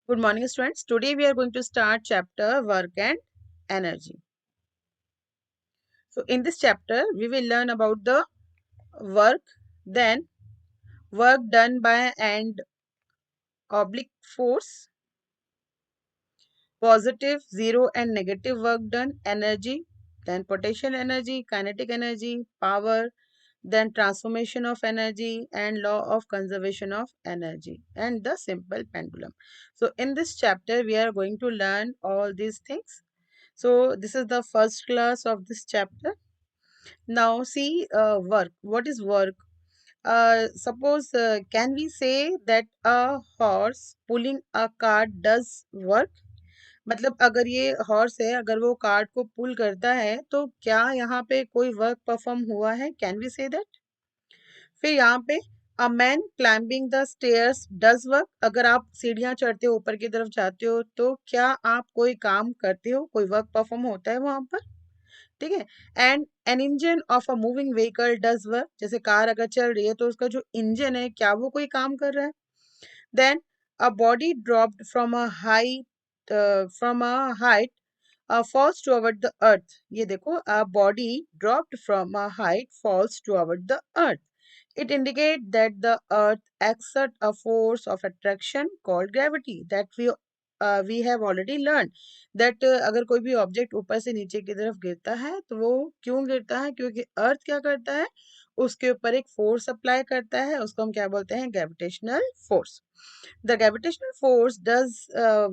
Good morning, students. Today we are going to start chapter Work and Energy. So in this chapter, we will learn about the work, then work done by and oblique force, positive, zero and negative work done, energy, then potential energy, kinetic energy, power, then transformation of energy and law of conservation of energy and the simple pendulum. So in this chapter, we are going to learn all these things. So this is the first class of this chapter. Now see work. What is work? Suppose can we say that a horse pulling a cart does work? मतलब अगर ये horse है, अगर वो cart को पुल करता है तो क्या यहाँ पे कोई वर्क परफॉर्म हुआ है? Can we say that? फिर यहाँ पे a man climbing the stairs does work. अगर आप सीढ़ियां चढ़ते हो, ऊपर की तरफ जाते हो, तो क्या आप कोई काम करते हो? कोई वर्क परफॉर्म होता है वहां पर? ठीक है। And an engine of a moving vehicle does work. जैसे कार अगर चल रही है तो उसका जो इंजन है, क्या वो कोई काम कर रहा है? Then a body dropped from a height falls toward the earth. ये देखो, a body dropped from a height falls toward the earth. It indicates that the earth exerts a force of attraction called gravity that we have already learned that अगर कोई भी object ऊपर से नीचे की तरफ गिरता है तो वो क्यों गिरता है? क्योंकि अर्थ क्या करता है, उसके ऊपर एक फोर्स अप्लाई करता है, उसको हम क्या बोलते हैं? Gravitational force. The gravitational force does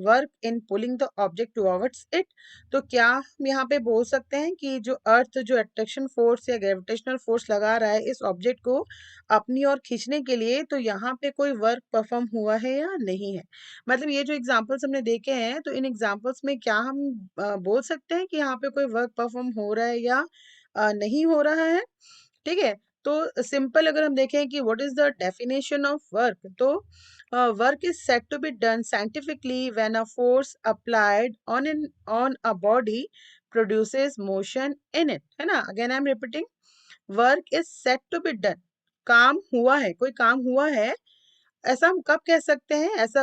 work in pulling the object towards it. तो क्या हम यहाँ पे बोल सकते हैं कि जो अर्थ जो अट्रैक्शन फोर्स या ग्रेविटेशनल फोर्स लगा रहा है इस ऑब्जेक्ट को अपनी ओर खींचने के लिए, तो यहाँ पे कोई वर्क परफॉर्म हुआ है या नहीं है? मतलब ये जो एग्जांपल्स हमने देखे हैं, तो इन एग्जांपल्स में क्या हम बोल सकते हैं कि यहाँ पे कोई वर्क परफॉर्म हो रहा है या नहीं हो रहा है? ठीक है। तो सिंपल अगर हम देखें कि what is the definition of work, तो work is said to be done scientifically when a force applied on a body produces motion in it, है ना? Again I am repeating, work is said to be done, काम हुआ है, कोई काम हुआ है, ऐसा हम कब कह सकते हैं? ऐसा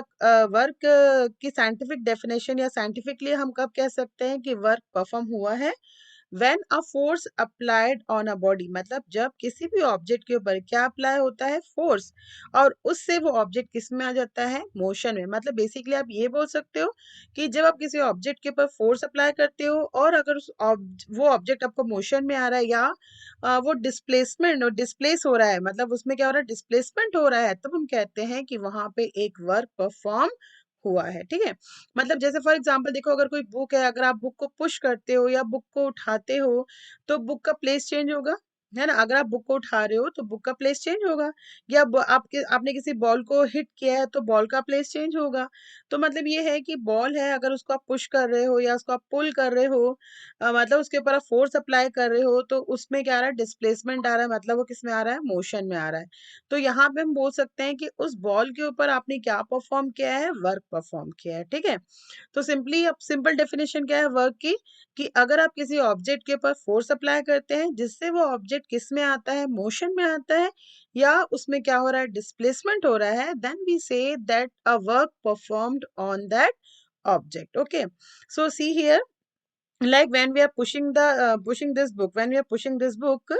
वर्क की साइंटिफिक डेफिनेशन या साइंटिफिकली हम कब कह सकते हैं कि वर्क परफॉर्म हुआ है? When a force applied on a body, मतलब जब किसी भी ऑब्जेक्ट के ऊपर क्या अप्लाई होता है? फोर्स, और उससे वो ऑब्जेक्ट किस में आ जाता है? मोशन में. मतलब बेसिकली आप ये बोल सकते हो कि जब आप किसी ऑब्जेक्ट के ऊपर फोर्स अप्लाई करते हो और अगर वो ऑब्जेक्ट आपको मोशन में आ रहा है या वो डिस्प्लेसमेंट और डिस्प्लेस हो रहा है, मतलब उसमें क्या हो रहा है? डिस्प्लेसमेंट हो रहा है, तब हम कहते हैं कि वहां पे एक वर्क परफॉर्म हुआ है. ठीक है। मतलब जैसे फॉर एग्जांपल देखो, अगर कोई बुक है, अगर आप बुक को पुश करते हो या बुक को उठाते हो तो बुक का प्लेस चेंज होगा, है ना? अगर आप बुक को उठा रहे हो तो बुक का प्लेस चेंज होगा, या आपने किसी बॉल को हिट किया है तो बॉल का प्लेस चेंज होगा. तो मतलब ये है कि बॉल है, अगर उसको आप पुश कर रहे हो या उसको आप पुल कर रहे हो, मतलब उसके ऊपर आप फोर्स अप्लाई कर रहे हो, तो उसमें क्या आ रहा है? डिस्प्लेसमेंट आ रहा है, मतलब वो किस में आ रहा है? मोशन में आ रहा है. तो यहाँ पे हम बोल सकते हैं कि उस बॉल के ऊपर आपने क्या परफॉर्म किया है? वर्क परफॉर्म किया है. ठीक है। तो सिंपली अब सिंपल डेफिनेशन क्या है वर्क की, कि अगर आप किसी ऑब्जेक्ट के ऊपर फोर्स अप्लाई करते हैं जिससे वो ऑब्जेक्ट किस में आता है? मोशन में आता है, या उसमें क्या हो रहा है? डिस्प्लेसमेंट हो रहा है, then we say that a work performed on that object. Okay, so see here, like when we are pushing this book,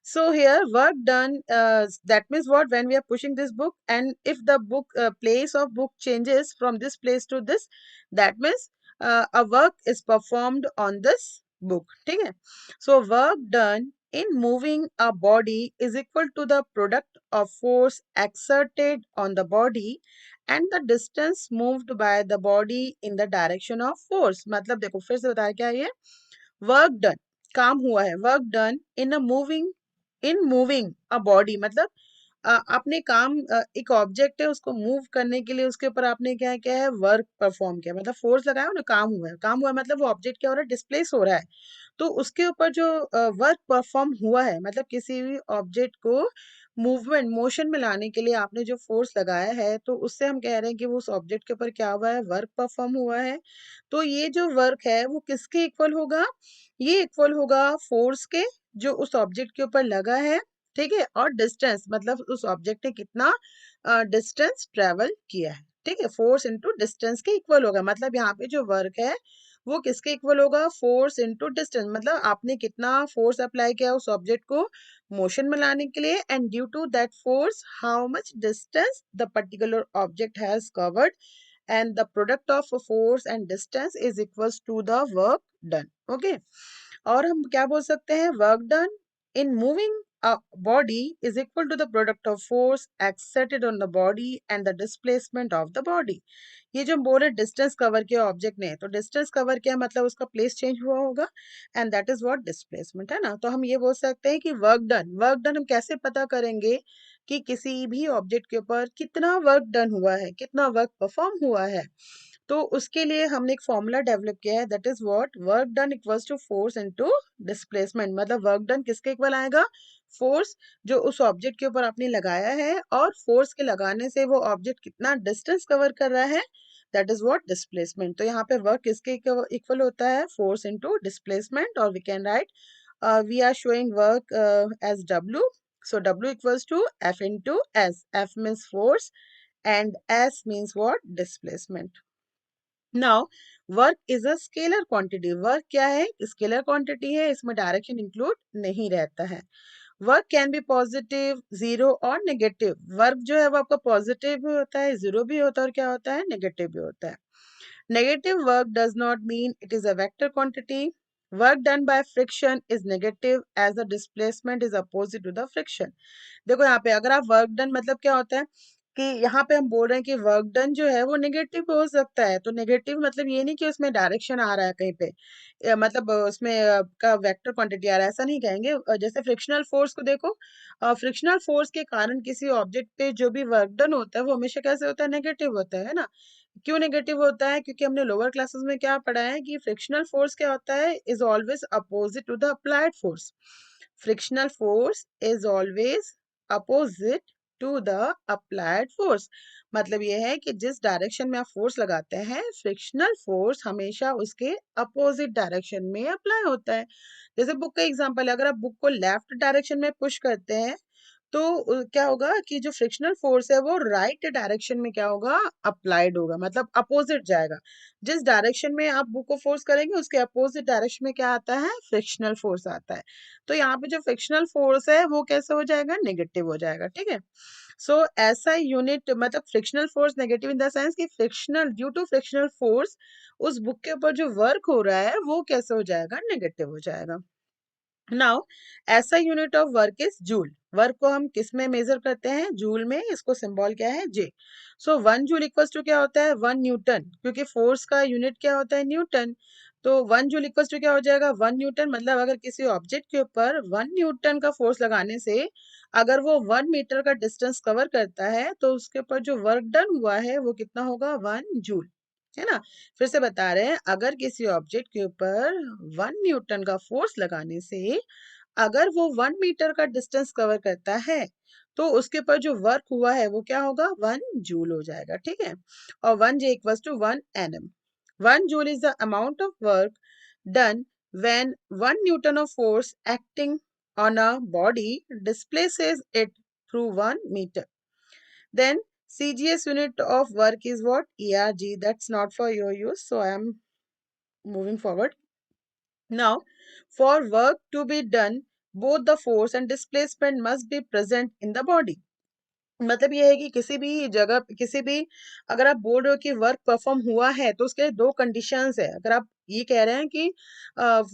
so here work done, that means what? When we are pushing this book, and if the book place of book changes from this place to this, that means a work is performed on this book. ठीक है. So work done in moving a body is equal to the product of force exerted on the body and the distance moved by the body in the direction of force. मतलब देखो फिर से बताया क्या ये? Work done, काम हुआ है. Work done in moving a body, मतलब आपने काम, एक ऑब्जेक्ट है उसको मूव करने के लिए उसके ऊपर आपने क्या किया है? वर्क परफॉर्म किया, मतलब फोर्स लगाया ना, काम हुआ है. काम हुआ है मतलब वो ऑब्जेक्ट क्या हो रहा है? डिस्प्लेस हो रहा है. तो उसके ऊपर जो वर्क परफॉर्म हुआ है, मतलब किसी भी ऑब्जेक्ट को मूवमेंट मोशन में लाने के लिए आपने जो फोर्स लगाया है, तो उससे हम कह रहे हैं कि वो उस ऑब्जेक्ट के ऊपर क्या हुआ है? वर्क परफॉर्म हुआ है. तो ये जो वर्क है वो किसके इक्वल होगा? ये इक्वल होगा फोर्स के, जो उस ऑब्जेक्ट के ऊपर लगा है. ठीक है। और डिस्टेंस, मतलब उस ऑब्जेक्ट ने कितना डिस्टेंस ट्रेवल किया है. ठीक है, फोर्स इंटू डिस्टेंस के इक्वल होगा। मतलब यहाँ पे जो वर्क है वो किसके इक्वल होगा, फोर्स इंटू डिस्टेंस। मतलब आपने कितना फोर्स अप्लाई किया उस ऑब्जेक्ट को मोशन में लाने के लिए, and due to that force how much distance the particular object has covered, and the product of force and distance is equals to the work done. Okay, और हम क्या बोल सकते हैं, work done in moving a body is equal to the product of force exerted on the body and the displacement of the body. ये जो हम बोल रहे हैं डिस्टेंस कवर किया ऑब्जेक्ट ने, तो डिस्टेंस कवर किया मतलब उसका प्लेस चेंज हुआ होगा, and that is what displacement, है ना। तो हम ये बोल सकते हैं कि वर्क डन, वर्क डन हम कैसे पता करेंगे कि किसी भी ऑब्जेक्ट के ऊपर कितना वर्क डन हुआ है, कितना वर्क परफॉर्म हुआ है। तो उसके लिए हमने एक फॉर्मूला डेवलप किया है, that is what work done equals to force into displacement. मतलब वर्क डन किसके इक्वल आएगा, फोर्स जो उस ऑब्जेक्ट के ऊपर आपने लगाया है, और फोर्स के लगाने से वो ऑब्जेक्ट कितना डिस्टेंस कवर कर रहा है, दैट इज व्हाट डिस्प्लेसमेंट। तो यहाँ पे वर्क किसके इक्वल होता है, फोर्स इनटू डिस्प्लेसमेंट, और we can write we are showing work as W. So W equals to F into S. F means force and S means what? Displacement. Now work is a scalar quantity. Work क्या है, scalar quantity है, इसमें direction include नहीं रहता है। Work can be positive, zero और negative. Work जो है वो आपका पॉजिटिव भी होता है, जीरो भी होता है, और क्या होता है, नेगेटिव भी होता है। Negative work does not mean it is a vector quantity. Work done by friction is negative as the displacement is opposite to the friction. देखो यहाँ पे अगर आप वर्क डन मतलब क्या होता है कि यहाँ पे हम बोल रहे हैं कि वर्क डन जो है वो नेगेटिव हो सकता है। तो नेगेटिव मतलब ये नहीं कि उसमें डायरेक्शन आ रहा है कहीं पे, मतलब उसमें का वेक्टर क्वांटिटी आ रहा है, ऐसा नहीं कहेंगे। जैसे फ्रिक्शनल फोर्स को देखो, फ्रिक्शनल फोर्स के कारण किसी ऑब्जेक्ट पे जो भी वर्क डन होता है वो हमेशा कैसे होता है, नेगेटिव होता है ना। क्यों नेगेटिव होता है, क्योंकि हमने लोअर क्लासेस में क्या पढ़ा है कि फ्रिक्शनल फोर्स क्या होता है, is always opposite to the applied force. Frictional force is always opposite to the applied force. मतलब ये है कि जिस डायरेक्शन में आप फोर्स लगाते हैं, फ्रिक्शनल फोर्स हमेशा उसके अपोजिट डायरेक्शन में अप्लाई होता है। जैसे बुक का एग्जांपल है, अगर आप बुक को लेफ्ट डायरेक्शन में पुश करते हैं तो क्या होगा कि जो फ्रिक्शनल फोर्स है वो राइट डायरेक्शन में क्या होगा, अप्लाइड होगा, मतलब अपोजिट जाएगा। जिस डायरेक्शन में आप बुक को फोर्स करेंगे उसके अपोजिट डायरेक्शन में क्या आता है, फ्रिक्शनल फोर्स आता है। तो यहाँ पे जो फ्रिक्शनल फोर्स है वो कैसे हो जाएगा, नेगेटिव हो जाएगा, ठीक है। सो ऐसा यूनिट मतलब frictional force negative in the sense कि frictional, due to frictional force उस बुक के ऊपर जो वर्क हो रहा है वो कैसे हो जाएगा, नेगेटिव हो जाएगा। नाउ ऐसा unit of work is joule. Work को हम किस में मेजर करते हैं, जूल में। इसको सिंबल क्या है, जे। सो 1 जूल इक्वल्स टू क्या होता है, 1 न्यूटन, क्योंकि फोर्स का यूनिट क्या होता है, न्यूटन। तो 1 जूल इक्वल्स टू क्या हो जाएगा, 1 न्यूटन। मतलब अगर किसी ऑब्जेक्ट के ऊपर 1 न्यूटन का फोर्स लगाने से अगर वो 1 मीटर का डिस्टेंस कवर करता है तो उसके ऊपर जो वर्क डन हुआ है वो कितना होगा, 1 जूल, है ना। फिर से बता रहे हैं, अगर किसी ऑब्जेक्ट के ऊपर 1 न्यूटन का फोर्स लगाने से अगर वो 1 मीटर का डिस्टेंस कवर करता है तो उसके ऊपर जो वर्क हुआ है वो क्या होगा, 1 जूल हो जाएगा, ठीक है। और 1 J equals to 1 Nm। 1 joule is the amount of work done when 1 Newton of force acting on a body displaces it through 1 meter. Then CGS unit of work is what, ERG. That's not for your use, so I am moving forward. Now, for work to be done, both the force and displacement must be present in the body. मतलब ये है कि किसी भी जगह किसी भी, अगर आप बोल रहे हो कि वर्क परफॉर्म हुआ है तो उसके लिए दो कंडीशंस है। अगर आप ये कह रहे हैं कि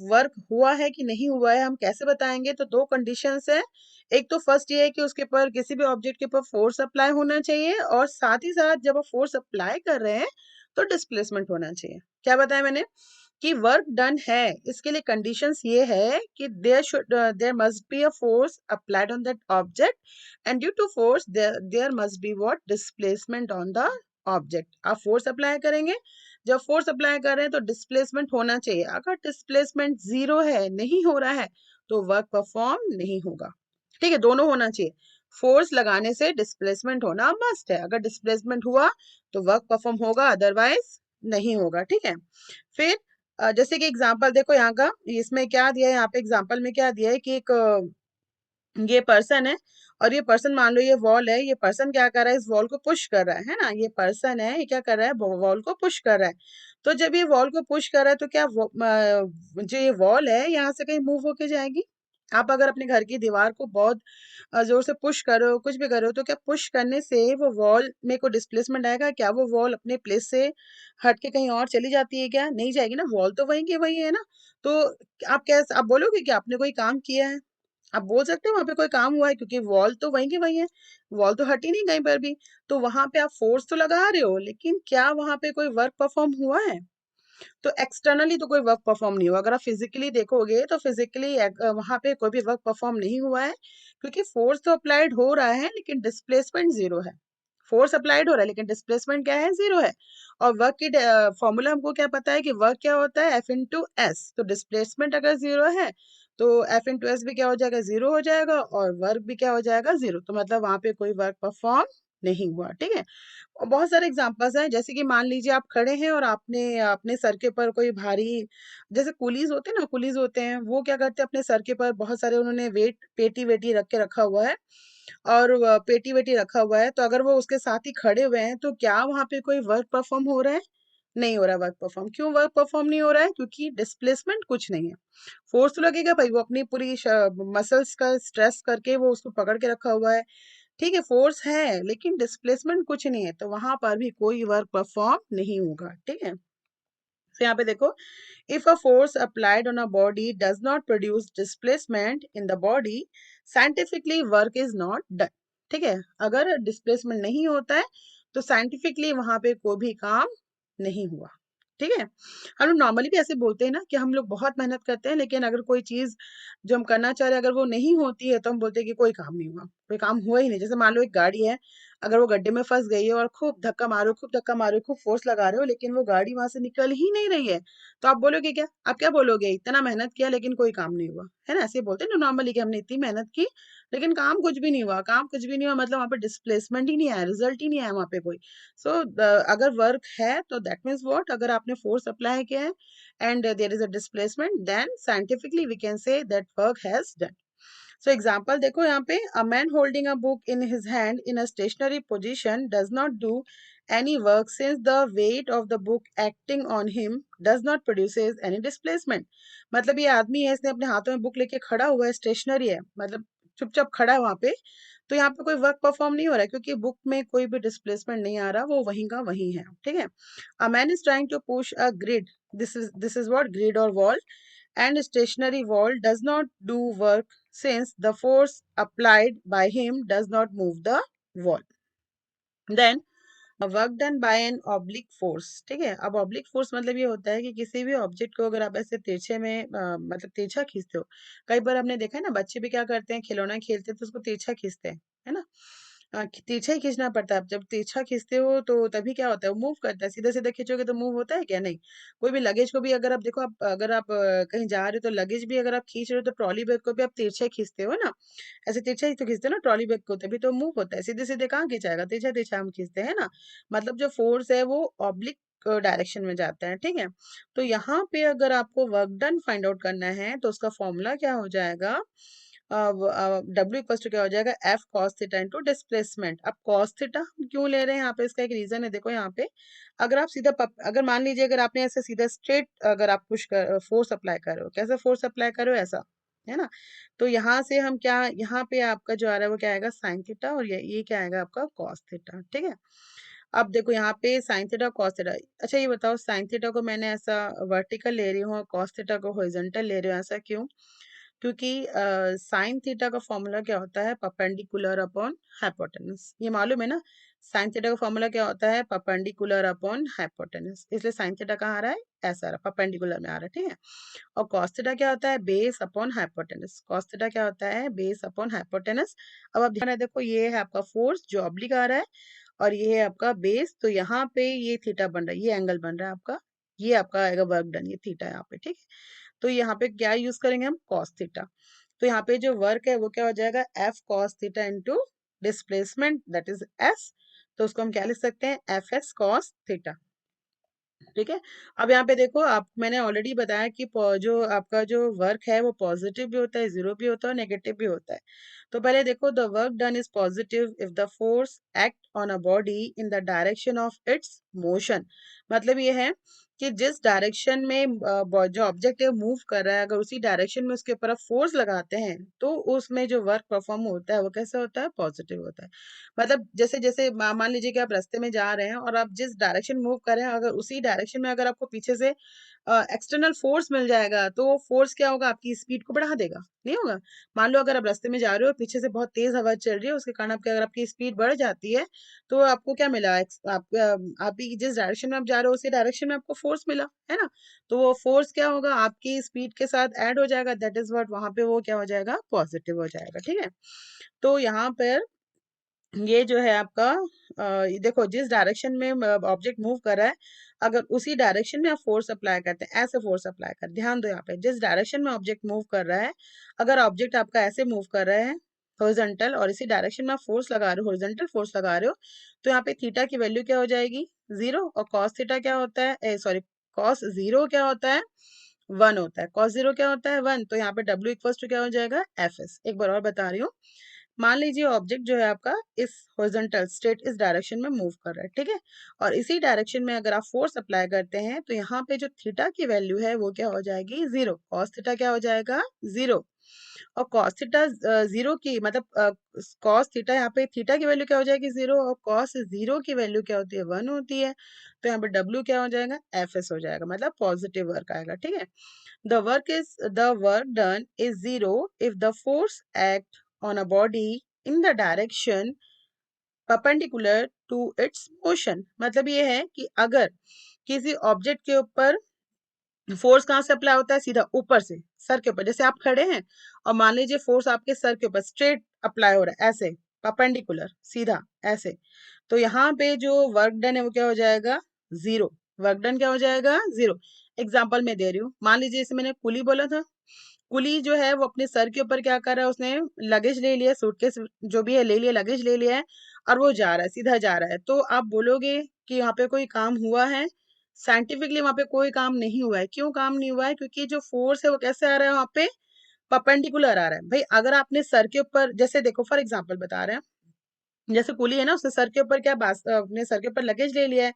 वर्क हुआ है कि नहीं हुआ है, हम कैसे बताएंगे, तो दो कंडीशंस है। एक तो फर्स्ट ये है कि उसके ऊपर किसी भी ऑब्जेक्ट के ऊपर फोर्स अप्लाई होना चाहिए, और साथ ही साथ जब आप फोर्स अप्लाई कर रहे हैं तो डिस्प्लेसमेंट होना चाहिए। क्या बताया मैंने कि वर्क डन है, इसके लिए कंडीशंस ये है कि there must be a force applied on that object, and due to force there must be what, displacement on the object. आप फोर्स अप्लाई करेंगे, जब फोर्स अप्लाई कर रहे हैं तो डिस्प्लेसमेंट होना चाहिए। अगर डिस्प्लेसमेंट जीरो है, नहीं हो रहा है, तो वर्क परफॉर्म नहीं होगा, ठीक है। दोनों होना चाहिए, फोर्स लगाने से डिस्प्लेसमेंट होना मस्ट है। अगर डिस्प्लेसमेंट हुआ तो वर्क परफॉर्म होगा, अदरवाइज नहीं होगा, ठीक है। फिर जैसे कि एग्जांपल देखो यहाँ का, इसमें क्या दिया है, यहाँ पे एग्जांपल में क्या दिया है कि एक ये पर्सन है, और ये पर्सन मान लो ये वॉल है, ये पर्सन क्या कर रहा है, इस वॉल को पुश कर रहा है ना, ये पर्सन है, ये क्या कर रहा है, वॉल को पुश कर रहा है। तो जब ये वॉल को पुश कर रहा है तो क्या जो ये वॉल है यहाँ से कहीं मूव होके जाएगी? आप अगर अपने घर की दीवार को बहुत जोर से पुश करो, कुछ भी करो, तो क्या पुश करने से वो वॉल में कोई डिस्प्लेसमेंट आएगा क्या? वो वॉल अपने प्लेस से हट के कहीं और चली जाती है क्या? नहीं जाएगी ना, वॉल तो वहीं की वहीं है ना। तो आप बोलोगे कि आपने कोई काम किया है? आप बोल सकते हो वहां पे कोई काम हुआ है, क्योंकि वॉल तो वहीं की वहीं है, वॉल तो हटी नहीं कहीं पर भी। तो वहां पे आप फोर्स तो लगा रहे हो, लेकिन क्या वहां पे कोई वर्क परफॉर्म हुआ है? तो एक्सटर्नली तो कोई वर्क परफॉर्म नहीं हुआ। अगर आप फिजिकली देखोगे तो फिजिकली वहां पे कोई भी वर्क परफॉर्म नहीं हुआ है, क्योंकि फोर्स तो अप्लाइड हो रहा है लेकिन डिस्प्लेसमेंट जीरो है। फोर्स अप्लाइड हो रहा है लेकिन डिस्प्लेसमेंट क्या है, जीरो है। और वर्क की फॉर्मूला हमको क्या पता है कि वर्क क्या होता है, एफ इंटू एस। तो डिस्प्लेसमेंट अगर जीरो है तो एफ इंटू एस भी क्या हो जाएगा, जीरो हो जाएगा, और वर्क भी क्या हो जाएगा, जीरो। तो मतलब वहां पे कोई वर्क परफॉर्म नहीं हुआ, ठीक है। और बहुत सारे एग्जांपल्स हैं, जैसे कि मान लीजिए आप खड़े हैं और आपने अपने सर के ऊपर कोई भारी, जैसे कुलीज होते हैं ना, कुलीज होते हैं, वो क्या करते हैं, अपने सर के ऊपर बहुत सारे उन्होंने वेट, पेटी वेटी रख के रखा हुआ है, और पेटी वेटी रखा हुआ है, तो अगर वो उसके साथ ही खड़े हुए हैं तो क्या वहां पे कोई वर्क परफॉर्म हो रहा है? नहीं हो रहा वर्क परफॉर्म। क्यों वर्क परफॉर्म नहीं हो रहा है? क्योंकि डिस्प्लेसमेंट कुछ नहीं है। फोर्स तो लगेगा भाई, वो अपनी पूरी मसल्स का स्ट्रेस करके वो उसको पकड़ के रखा हुआ है, ठीक है, फोर्स है, लेकिन डिस्प्लेसमेंट कुछ नहीं है, तो वहां पर भी कोई वर्क परफॉर्म नहीं होगा, ठीक है। तो यहाँ पे देखो, if a force applied on a body does not produce displacement in the body, scientifically work is not done. ठीक है, अगर डिस्प्लेसमेंट नहीं होता है तो साइंटिफिकली वहां पे कोई भी काम नहीं हुआ, ठीक है। हम लोग नॉर्मली भी ऐसे बोलते हैं ना कि हम लोग बहुत मेहनत करते हैं, लेकिन अगर कोई चीज जो हम करना चाह रहे हैं अगर वो नहीं होती है तो हम बोलते हैं कि कोई काम नहीं हुआ, कोई काम हुआ ही नहीं। जैसे मान लो एक गाड़ी है, अगर वो गड्ढे में फंस गई है और खूब धक्का मारो, खूब धक्का मारो, खूब फोर्स लगा रहे हो, लेकिन वो गाड़ी वहां से निकल ही नहीं रही है, तो आप बोलोगे क्या? आप क्या बोलोगे? इतना मेहनत किया लेकिन कोई काम नहीं हुआ, है ना? ऐसे बोलते हैं ना नॉर्मली कि हमने इतनी मेहनत की लेकिन काम कुछ भी नहीं हुआ। काम कुछ भी नहीं हुआ मतलब वहां पे डिस्प्लेसमेंट ही नहीं आया, रिजल्ट ही नहीं आया वहां पे कोई। सो अगर वर्क है तो दैट मीन्स व्हाट, अगर आपने फोर्स अप्लाई किया है and there is a displacement, then scientifically we can say that work has done. So example देखो यहाँ पे, a man holding a book in his hand in a stationary position does not do any work since the weight of the book acting on him does not produces any displacement। मतलब ये आदमी है, इसने अपने हाथों में book लेके खड़ा हुआ है, स्टेशनरी है, मतलब चुपचाप खड़ा है वहां पे, तो यहाँ पे कोई वर्क परफॉर्म नहीं हो रहा है क्योंकि बुक में कोई भी डिस्प्लेसमेंट नहीं आ रहा, वो वहीं का वहीं है, ठीक है। A man is trying to push a grid, this is what, grid और wall, and stationary wall does not do work since the force applied by him does not move the wall। Then work done by an oblique force, ठीक है। अब oblique force मतलब ये होता है कि किसी भी ऑब्जेक्ट को अगर आप ऐसे तिरछे में मतलब तिरछा खींचते हो, कई बार आपने देखा है ना, बच्चे भी क्या करते हैं, खिलौना खेलते हैं तो उसको तिरछा खींचते हैं, है ना। तिरछा ही खींचना पड़ता है। अब जब तिरछा खींचते हो तो तभी क्या होता है, वो मूव करता है। सीधा सीधा खींचोगे तो मूव होता है क्या? नहीं। कोई भी लगेज को भी अगर आप देखो, आप अगर आप कहीं जा रहे हो तो लगेज भी अगर आप खींच रहे हो तो ट्रॉली बैग को भी आप तिरछा ही खींचते हो ना, ऐसे तिरछा ही तो खींचते हो ना ट्रॉली बैग को, तभी तो मूव होता है। सीधे सीधे कहाँ खींचाएगा, तिरछा तिरछा हम खींचते हैं ना। मतलब जो फोर्स है वो ऑब्लिक डायरेक्शन में जाता है, ठीक है। तो यहाँ पे अगर आपको वर्क डन फाइंड आउट करना है तो उसका फॉर्मूला क्या हो जाएगा, डब्ल्यू इक्वल टू क्या हो जाएगा, F cos theta into displacement. अब कॉस थीटा हम क्यों ले रहे हैं यहाँ पे, इसका एक रीजन है। देखो यहाँ पे, अगर आप सीधा अगर मान लीजिए अगर आपने ऐसे सीधा स्ट्रेट अगर आप पुश कर फोर्स अप्लाई कर रहे हो, कैसे फोर्स अप्लाई कर रहे हो, ऐसा, है ना। तो यहाँ से हम क्या, यहाँ पे आपका जो आ रहा है वो क्या आएगा, साइन थीटा, और ये क्या आएगा आपका कॉस थीटा, ठीक है। अब देखो यहाँ पे साइन थीटा कॉस थीटा। अच्छा ये बताओ, साइन थीटा को मैंने ऐसा वर्टिकल ले रही हूँ और कॉस थीटा को हॉरिजॉन्टल ले रही हूँ, ऐसा क्यों? क्योंकि साइन थीटा का फॉर्मूला क्या होता है, परपेंडिकुलर अपॉन हाइपोटेनस, ये मालूम है ना। साइन थीटा का फॉर्मूला क्या होता है, परपेंडिकुलर अपॉन हाइपोटेनस, इसलिए साइन थीटा कहाँ आ रहा है, ऐसा आ रहा है, परपेंडिकुलर में आ रहा है, ठीक है। और कॉस थीटा क्या होता है, base upon hypotenuse, cos theta क्या होता है, बेस अपॉन हाइपोटेनस। अब आप ध्यान है, देखो ये है आपका फोर्स जो ऑब्लिक आ रहा है, और ये है आपका बेस, तो यहाँ पे ये थीटा बन रहा है, ये एंगल बन रहा है आपका, ये आपका आएगा वर्क डन, ये थीटा यहाँ पे, ठीक है। तो यहाँ पे क्या यूज करेंगे हम, कॉस थीटा। तो यहाँ पे जो वर्क है वो क्या हो जाएगा, F cos theta into displacement that is S, तो उसको हम क्या लिख सकते हैं, एफ एस कॉस थीटा। ठीक है। अब यहाँ पे देखो, आप मैंने ऑलरेडी बताया कि जो आपका जो वर्क है वो पॉजिटिव भी होता है, जीरो भी होता है और नेगेटिव भी होता है। तो पहले देखो, the work done is positive if the force act on a body in the direction of its motion. मतलब ये है कि जिस डायरेक्शन में जो ऑब्जेक्ट है मूव कर रहा है, अगर उसी डायरेक्शन में उसके ऊपर फोर्स लगाते हैं तो उसमें जो वर्क परफॉर्म होता है वो कैसे होता है, पॉजिटिव होता है। मतलब जैसे जैसे मान लीजिए कि आप रास्ते में जा रहे हैं और आप जिस डायरेक्शन मूव कर रहे हैं, अगर उसी डायरेक्शन में अगर आपको पीछे से एक्सटर्नल फोर्स मिल जाएगा तो वो फोर्स क्या होगा, आपकी स्पीड को बढ़ा देगा, नहीं होगा। मान लो अगर आप रास्ते में जा रहे हो, पीछे से बहुत तेज हवा चल रही है, उसके कारण आपकी अगर आपकी स्पीड बढ़ जाती है तो आपको क्या मिला, आप जिस डायरेक्शन में आप जा रहे हो उसी डायरेक्शन में आपको फोर्स मिला, है ना। तो वो फोर्स क्या होगा, आपकी स्पीड के साथ ऐड हो जाएगा, दैट इज व्हाट, वहां पे वो क्या हो जाएगा, पॉजिटिव हो जाएगा। ठीक है। तो यहाँ पर ये जो है आपका ये देखो, जिस डायरेक्शन में ऑब्जेक्ट मूव कर रहा है, अगर उसी डायरेक्शन में आप फोर्स अप्लाई करते हैं, ऐसे फोर्स अप्लाई कर, ध्यान दो यहाँ पे, जिस डायरेक्शन में ऑब्जेक्ट मूव कर रहा है, अगर ऑब्जेक्ट आपका ऐसे मूव कर रहा है हॉरिजॉन्टल, और इसी डायरेक्शन में आप फोर्स लगा रहे हो, हॉरिजॉन्टल फोर्स लगा रहे हो, तो यहाँ पे थीटा की वैल्यू क्या हो जाएगी, जीरो। और कॉस थीटा क्या होता है, सॉरी, कॉस जीरो क्या होता है, वन होता है। कॉस जीरो क्या होता है, वन। तो यहाँ पे डब्ल्यू इक्वल्स टू क्या हो जाएगा, एफ एस। एक बार और बता रही हूँ, मान लीजिए ऑब्जेक्ट जो है आपका इस हॉरिजॉन्टल स्ट्रेट इस डायरेक्शन में मूव कर रहा है, ठीक है। और इसी डायरेक्शन में अगर आप फोर्स अप्लाई करते हैं तो यहाँ पे जो थीटा की वैल्यू है वो क्या हो जाएगी, जीरो। कॉस थीटा क्या हो जाएगा, जीरो। और कॉस थीटा जीरो की मतलब कॉस थीटा, यहाँ पे थीटा की वैल्यू क्या हो जाएगी, जीरो। और कॉस जीरो की वैल्यू क्या होती है, वन होती है। तो यहाँ पे डब्ल्यू क्या हो जाएगा, एफ एस हो जाएगा, मतलब पॉजिटिव वर्क आएगा। ठीक है। The work done is zero if the force act on a body in the direction perpendicular to its motion। मतलब ये है कि अगर किसी ऑब्जेक्ट के ऊपर फोर्स कहाँ से अप्लाई होता है, सीधा ऊपर से, सर के ऊपर। जैसे आप खड़े हैं और मान लीजिए फोर्स आपके सर के ऊपर स्ट्रेट अप्लाई हो रहा है, ऐसे परपेंडिकुलर, सीधा, ऐसे। तो यहाँ पे जो वर्क डन है वो क्या हो जाएगा, जीरो। वर्क डन क्या हो जाएगा, जीरो। एग्जाम्पल मैं दे रही हूँ, मान लीजिए जैसे मैंने कुली बोला था, कुली जो है वो अपने सर के ऊपर क्या कर रहा है, उसने लगेज ले लिया, सूटकेस जो भी है ले लिया, लगेज ले लिया है, और वो जा रहा है, सीधा जा रहा है। तो आप बोलोगे कि यहाँ पे कोई काम हुआ है, साइंटिफिकली वहां पे कोई काम नहीं हुआ है। क्यों काम नहीं हुआ है, क्योंकि जो फोर्स है वो कैसे आ रहा है, वहां पे परपेंडिकुलर आ रहा है। भाई अगर आपने सर के ऊपर, जैसे देखो फॉर एग्जाम्पल बता रहे हैं, जैसे कुली है ना, उसने सर के ऊपर अपने सर के ऊपर लगेज ले लिया है,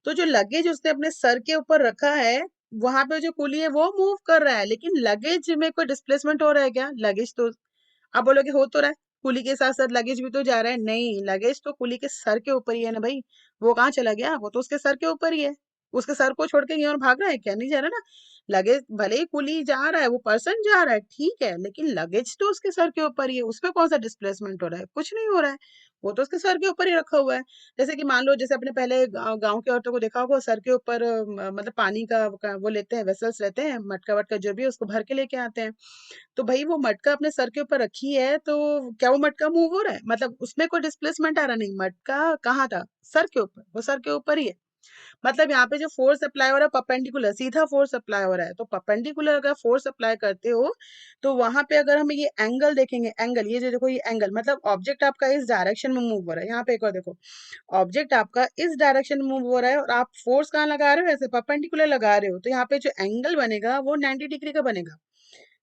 तो जो लगेज उसने अपने सर के ऊपर रखा है, वहां पे जो कुली है वो मूव कर रहा है, लेकिन लगेज में कोई डिस्प्लेसमेंट हो रहा है क्या, लगेज तो, आप बोलोगे हो तो रहा है, कुली के साथ साथ लगेज भी तो जा रहा है। नहीं, लगेज तो कुली के सर के ऊपर ही है ना भाई, वो कहाँ चला गया, वो तो उसके सर के ऊपर ही है। उसके सर को छोड़ के कहीं और भाग रहा है क्या, नहीं जा रहा ना। लगेज भले ही कुली जा रहा है, वो पर्सन जा रहा है, ठीक है, लेकिन लगेज तो उसके सर के ऊपर ही है, उसमें कौन सा डिस्प्लेसमेंट हो रहा है, कुछ नहीं हो रहा है। वो तो उसके सर के ऊपर ही रखा हुआ है। जैसे कि मान लो, जैसे अपने पहले गांव के औरतों को देखा होगा, सर के ऊपर मतलब पानी का वो लेते हैं, वेसल्स रहते हैं, मटका वटका जो भी है उसको भर के लेके आते हैं। तो भाई वो मटका अपने सर के ऊपर रखी है, तो क्या वो मटका मूव हो रहा है, मतलब उसमें कोई डिस्प्लेसमेंट आ रहा नहीं, मटका कहाँ था, सर के ऊपर, वो सर के ऊपर ही है। मतलब यहाँ पे जो फोर्स अप्लाई हो रहा है परपेंडिकुलर, सीधा फोर्स अप्लाई हो रहा है। तो परपेंडिकुलर अगर फोर्स अप्लाई करते हो तो वहां पे अगर हम ये एंगल देखेंगे, एंगल, ये जो देखो ये एंगल, मतलब ऑब्जेक्ट आपका इस डायरेक्शन में मूव हो रहा है। यहाँ पे एक और देखो, ऑब्जेक्ट आपका इस डायरेक्शन में मूव हो रहा है और आप फोर्स कहाँ लगा रहे हो, ऐसे परपेंडिकुलर लगा रहे हो, तो यहाँ पे जो एंगल बनेगा वो 90 डिग्री का बनेगा।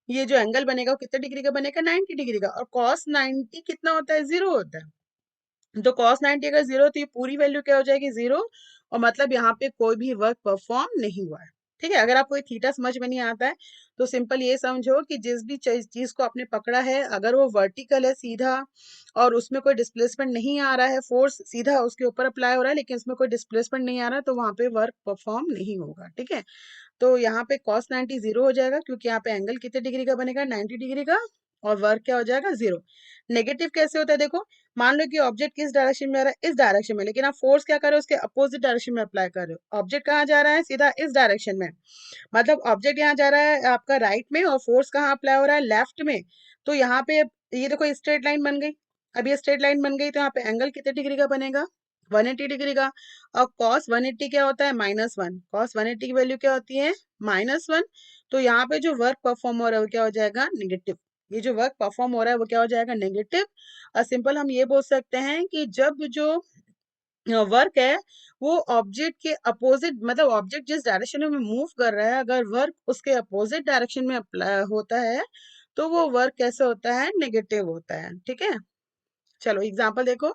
ये जो एंगल बनेगा वो कितने डिग्री का बनेगा, 90 डिग्री का। और कॉस 90 कितना होता है, जीरो होता है। तो कॉस 90 अगर जीरो, तो ये पूरी वैल्यू क्या हो जाएगी, जीरो। और मतलब यहाँ पे कोई भी वर्क परफॉर्म नहीं हुआ है। ठीक है। अगर आपको थीटा समझ में नहीं आता है तो सिंपल ये समझो कि जिस भी चीज को आपने पकड़ा है, अगर वो वर्टिकल है, सीधा, और उसमें कोई डिस्प्लेसमेंट नहीं आ रहा है, फोर्स सीधा उसके ऊपर अप्लाई हो रहा है लेकिन उसमें कोई डिस्प्लेसमेंट नहीं आ रहा है, तो वहां पे वर्क परफॉर्म नहीं होगा। ठीक है। तो यहाँ पे cos 90 जीरो हो जाएगा, क्योंकि यहाँ पे एंगल कितने डिग्री का बनेगा, 90 डिग्री का। और वर्क क्या हो जाएगा, जीरो। नेगेटिव कैसे होता है, देखो, मान लो कि ऑब्जेक्ट किस डायरेक्शन में आ रहा है, इस डायरेक्शन में, लेकिन आप फोर्स क्या कर रहे हो, उसके अपोजिट डायरेक्शन में अप्लाई कर रहे हो। ऑब्जेक्ट कहाँ जा रहा है, सीधा इस डायरेक्शन में, मतलब ऑब्जेक्ट यहाँ जा रहा है आपका राइट में, और फोर्स कहाँ अप्लाई हो रहा है, लेफ्ट में। तो यहाँ पे ये देखो स्ट्रेट लाइन बन गई। अब ये स्ट्रेट लाइन बन गई तो यहाँ पे एंगल कितने डिग्री का बनेगा, 180 डिग्री का। और cos 180 क्या होता है, -1। cos 180 की वैल्यू क्या होती है, -1। तो यहाँ पे जो वर्क परफॉर्म हो रहा है वो क्या हो जाएगा, नेगेटिव। ये जो वर्क परफॉर्म हो रहा है वो क्या हो जाएगा, नेगेटिव। और सिंपल हम ये बोल सकते हैं कि जब जो वर्क है वो ऑब्जेक्ट के अपोजिट, मतलब ऑब्जेक्ट जिस डायरेक्शन में मूव कर रहा है, अगर वर्क उसके अपोजिट डायरेक्शन में अप्लाई होता है तो वो वर्क कैसे होता है, नेगेटिव होता है। ठीक है, चलो एग्जांपल देखो।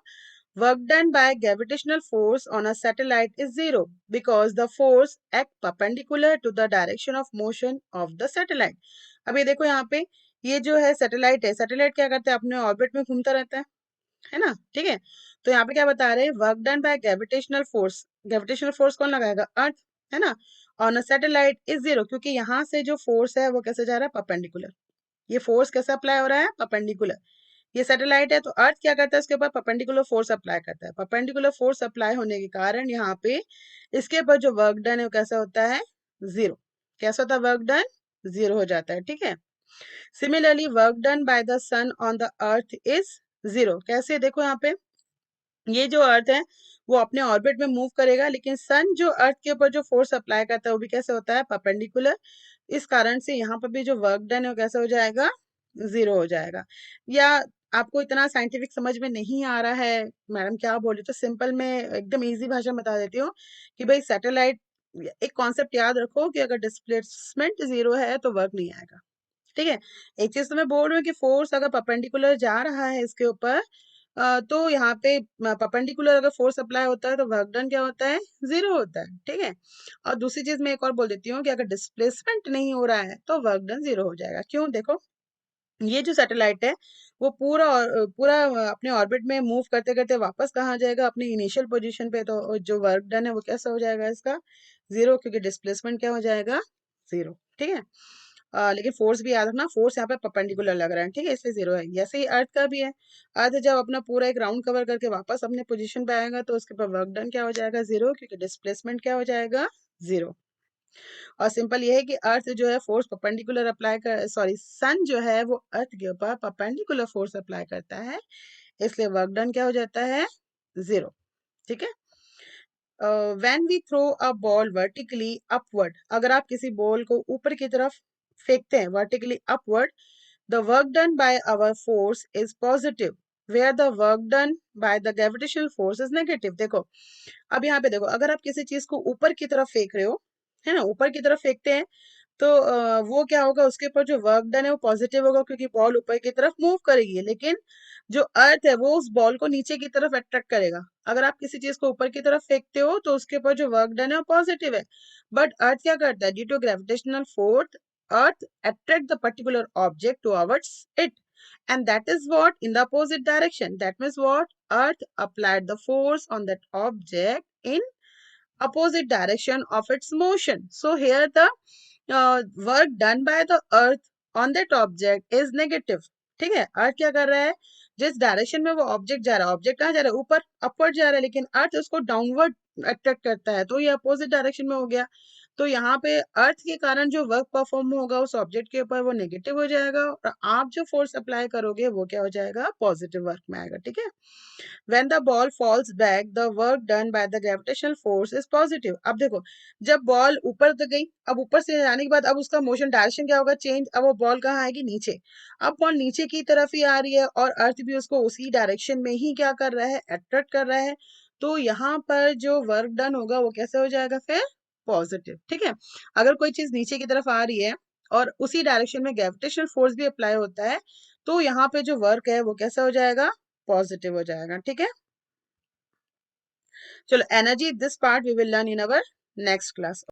Work done by gravitational force on a satellite is zero because the force act perpendicular to the direction of motion of the satellite. अब ये देखो यहाँ पे, ये जो है सैटेलाइट है, सैटेलाइट क्या करता है, अपने ऑर्बिट में घूमता रहता है ना। ठीक है, तो यहाँ पे क्या बता रहे हैं, work done by gravitational force, gravitational force कौन लगाएगा, अर्थ, है ना, on a satellite is zero, क्योंकि यहाँ से जो फोर्स है वो कैसे जा रहा है, परपेंडिकुलर। ये फोर्स कैसे अप्लाई हो रहा है, परपेंडिकुलर। ये सैटेलाइट है तो अर्थ क्या करता है, इसके ऊपर परपेंडिकुलर फोर्स अप्लाई करता है। परपेंडिकुलर फोर्स अप्लाई होने के कारण यहाँ पे इसके ऊपर जो वर्क डन है वो कैसा होता है, जीरो। कैसा होता है, वर्क डन जीरो हो जाता है। ठीक है, similarly work done by the sun on the earth is zero. कैसे, देखो यहाँ पे ये जो अर्थ है वो अपने ऑर्बिट में मूव करेगा, लेकिन सन जो अर्थ के ऊपर जो फोर्स अप्लाई करता है वो भी कैसे होता है, परपेंडिकुलर। इस कारण से यहाँ पर भी जो वर्क डन है वो कैसे हो जाएगा, जीरो हो जाएगा। या आपको इतना साइंटिफिक समझ में नहीं आ रहा है मैडम क्या बोली, तो सिंपल में एकदम इजी भाषा में बता देती हूँ कि भाई सैटेलाइट, एक कॉन्सेप्ट याद रखो कि अगर डिस्प्लेसमेंट जीरो है तो वर्क नहीं आएगा। ठीक है, एक चीज तो मैं बोल रही हूँ कि फोर्स अगर परपेंडिकुलर जा रहा है इसके ऊपर, तो यहाँ पे परपेंडिकुलर अगर फोर्स अप्लाई होता है तो वर्क डन क्या होता है, जीरो होता है। ठीक है, और दूसरी चीज मैं एक और बोल देती हूँ कि अगर डिस्प्लेसमेंट नहीं हो रहा है तो वर्क डन जीरो हो जाएगा। क्यों, देखो ये जो सैटेलाइट है वो पूरा अपने ऑर्बिट में मूव करते करते वापस कहाँ जाएगा, अपनी इनिशियल पोजीशन पे, तो जो वर्क डन है वो कैसा हो जाएगा इसका, जीरो, क्योंकि डिस्प्लेसमेंट क्या हो जाएगा, जीरो। ठीक है, लेकिन फोर्स भी याद रखना, फोर्स यहाँ पे परपेंडिकुलर लग रहा है, ठीक है, इसलिए जीरो है। जैसे ही अर्थ का भी है, अर्थ जब अपना पूरा एक राउंड कवर करके वापस अपने पोजीशन पे आएगा तो उसके ऊपर वर्क डन क्या हो जाएगा, जीरो, क्योंकि डिस्प्लेसमेंट क्या हो जाएगा, जीरो। और सिंपल ये है कि अर्थ जो है फोर्स परपेंडिकुलर अप्लाई कर, सॉरी सन जो है वो अर्थ के ऊपर परपेंडिकुलर फोर्स अप्लाई करता है, इसलिए वर्क डन क्या हो जाता है, जीरो। ठीक है, when we throw a ball vertically upward, अगर आप किसी बॉल को ऊपर की तरफ फेंकते हैं vertically upward, the work done by our force is positive where the work done by the gravitational force is negative. देखो अब यहाँ पे देखो, अगर आप किसी चीज को ऊपर की तरफ फेंक रहे हो, है ना, ऊपर की तरफ फेंकते हैं तो वो क्या होगा, उसके ऊपर जो वर्क डन है वो पॉजिटिव होगा क्योंकि बॉल ऊपर की तरफ मूव करेगी। लेकिन जो अर्थ है वो उस बॉल को नीचे की तरफ अट्रैक्ट करेगा। अगर आप किसी चीज को ऊपर की तरफ फेंकते हो तो उसके ऊपर जो वर्क डन है वो पॉजिटिव है। बट अर्थ क्या करता है, due to gravitational force earth attract the particular object towards it, and that is what in the opposite direction. That means what, earth applied the force on that object in opposite direction of its motion. So here the work done by the earth on that object is negative. ठीक है, अर्थ क्या कर रहा है, जिस direction में वो object जा रहा है, ऑब्जेक्ट कहाँ जा रहा है, ऊपर अपवर्ड जा रहा है, लेकिन अर्थ उसको डाउनवर्ड अट्रैक्ट करता है, तो ये अपोजिट डायरेक्शन में हो गया। तो यहाँ पे अर्थ के कारण जो वर्क परफॉर्म होगा उस ऑब्जेक्ट के ऊपर वो नेगेटिव हो जाएगा, और आप जो फोर्स अप्लाई करोगे वो क्या हो जाएगा, पॉजिटिव वर्क में आएगा। ठीक है, when the ball falls back the work done by the gravitational force is positive। अब देखो, जब बॉल ऊपर तक गई, अब ऊपर से जाने के बाद अब उसका मोशन डायरेक्शन क्या होगा, चेंज। अब वो बॉल कहाँ आएगी, नीचे। अब बॉल नीचे की तरफ ही आ रही है और अर्थ भी उसको उसी डायरेक्शन में ही क्या कर रहा है, अट्रैक्ट कर रहा है। तो यहाँ पर जो वर्क डन होगा वो कैसे हो जाएगा फिर, पॉजिटिव। ठीक है, अगर कोई चीज नीचे की तरफ आ रही है और उसी डायरेक्शन में ग्रेविटेशनल फोर्स भी अप्लाई होता है तो यहाँ पे जो वर्क है वो कैसा हो जाएगा, पॉजिटिव हो जाएगा। ठीक है, चलो energy this part we will learn in our next class.